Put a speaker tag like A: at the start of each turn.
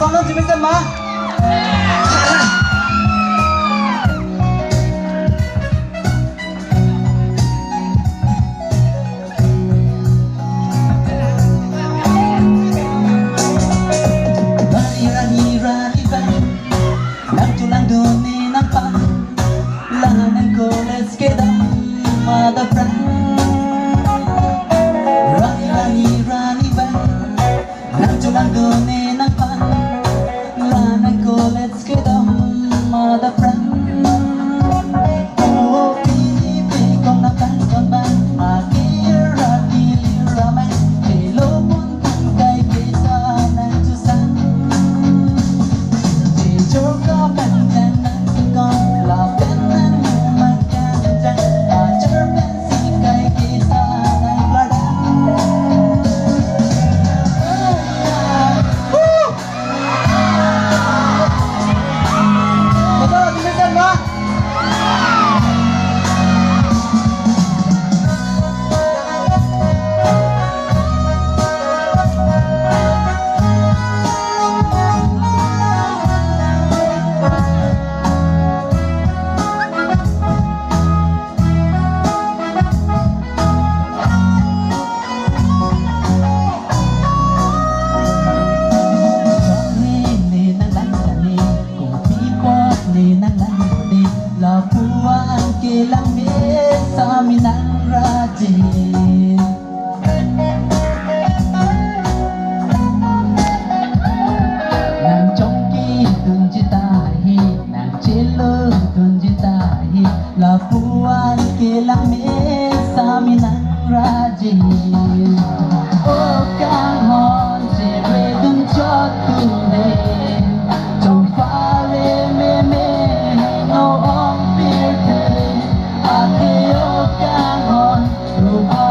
A: con luôn chị Minh Tân mà.
B: Let's get on, mother friend. Rani, bang. Nang chulang duni nang pan. Lanan ko, let's get on, mother friend. Oh, pipi kong nakan ban. Akira, ramen. Hello, puntan kay kita nang chusan. Chicho ka pandan nang sikong lapen. Labuan kilang sa minang rajin. Nang chongki tunjitahi, nang chilo tunjitahi. Labuan kilang sa minang rajin. Oh kang hon jere dun chot tunen. Trong fare me no on beer. Hãy subscribe cho kênh Ghiền Mì Gõ để không bỏ lỡ